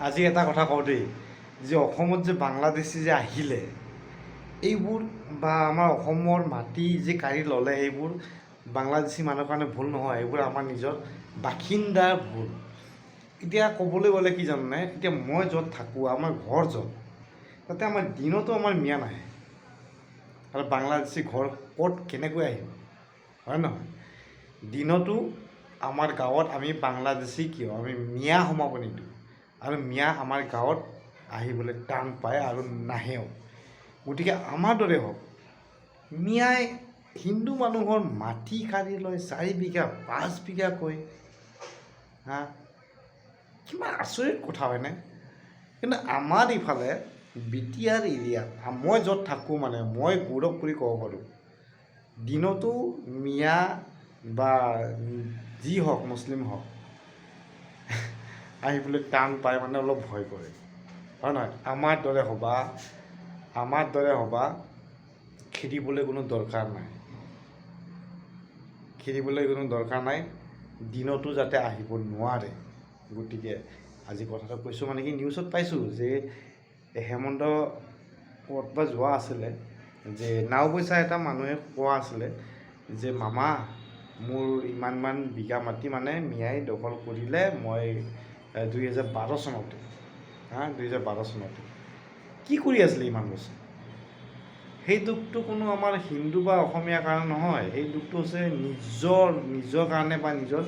আজি এটা কথা কওঁ দেই, যে অসমত যে বাংলাদেশী যে আহিলে, এইবোৰ বা আমাৰ অসমৰ মাটি যে কাঢ়ি ল'লে, এইবোৰ বাংলাদেশী মানুহৰ কাৰণে ভুল নহয়, এইবোৰ আমাৰ নিজৰ বাসিন্দাৰ ভুল। এতিয়া ক'বলৈ গ'লে কি জানানে, এতিয়া মই য'ত থাকোঁ, আমাৰ ঘৰ য'ত, তাতে আমাৰ দিনতো আমাৰ মিয়া নাহে, আৰু বাংলাদেশী ঘৰ ক'ত কেনেকৈ আহিব, হয় নহয়? দিনতো আমাৰ গাঁৱত আমি বাংলাদেশী কিয়, আমি মিয়া সোমাব নিদিওঁ, আৰু মিয়া আমাৰ গাঁৱত আহিবলৈ টান পায় আৰু নাহেও। গতিকে আমাৰ দৰে হওক, মিয়াই হিন্দু মানুহৰ মাটি কাঢ়ি লয় 4 বিঘা 5 বিঘাকৈ। কিমান আচৰিত কথা হয়নে? কিন্তু আমাৰ ইফালে বিটিআৰ এৰিয়াত, মই য'ত থাকোঁ, মানে মই গৌৰৱ কৰি ক'ব পাৰোঁ, দিনতো মিয়া বা যি হওক, মুছলিম হওক, আহিবলৈ টান পায়, মানে অলপ ভয় কৰে, হয় নহয়? আমাৰ দৰে হ'বা খেদিবলৈ কোনো দৰকাৰ নাই, দিনতো যাতে আহিব নোৱাৰে। গতিকে আজি কথাটো কৈছোঁ, মানে কি, নিউজত পাইছোঁ যে হেমন্ত ক'ৰবাত যোৱা আছিলে, যে নাওবৈচা এটা মানুহে কোৱা আছিলে যে মামা, মোৰ ইমান বিঘা মাটি মানে মিয়াই দখল কৰিলে, মই 2012 চনতে 2012 চনতে কি কৰি আছিলে ইমান বছৰ? সেই দুখটো কোনো আমাৰ হিন্দু বা অসমীয়াৰ কাৰণে নহয়, সেই দুখটো হৈছে নিজৰ কাৰণে, বা নিজৰ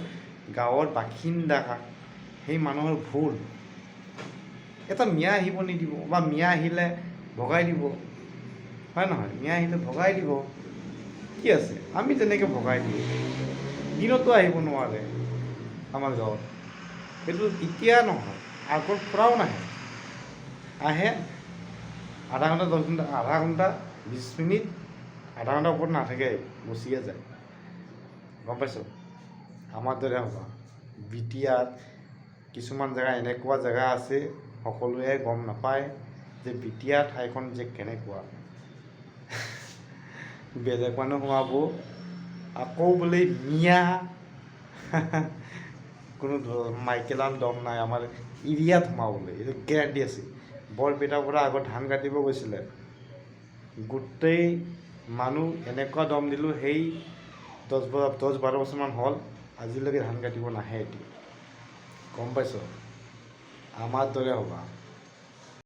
গাঁৱৰ বাসিন্দা, সেই মানুহৰ ভুল। এটা মিয়া আহিব নিদিব, বা মিয়া আহিলে ভগাই দিব, হয় নহয়? মিয়া আহিলে ভগাই দিব, কি আছে, আমি তেনেকৈ ভগাই দিওঁ। দিনতো আহিব নোৱাৰে আমাৰ গাঁৱত। সেইটো এতিয়া নহয়, আগৰ পৰাও নাহে। আহে আধা ঘণ্টা 10 ঘণ্টা, আধা ঘণ্টা 20 মিনিট, আধা ঘণ্টাৰ ওপৰত নাথাকে, গুচিয়ে যায়। গম পাইছ? আমাৰ দৰে হ'বা। বিটিআৰ কিছুমান জেগা, এনেকুৱা জেগা আছে সকলোৱে গম নাপায় যে বিটিআৰ ঠাইখন যে কেনেকুৱা। বেলেগ মানুহ সোমাব, আকৌ বোলে মিয়া, কোনো মাইকেলান দম নাই আমাৰ এৰিয়াত সোমাবলৈ, এইটো গেৰাণ্টি আছে। বৰপেটাৰ পৰা আগত ধান কাটিব গৈছিলে, গোটেই মানুহ এনেকুৱা দম দিলোঁ, সেই 10-12 বছৰমান হ'ল, আজিলৈকে ধান কাটিব নাহে এতিয়া। গম পাইছ? আমাৰ দৰে হ'বা।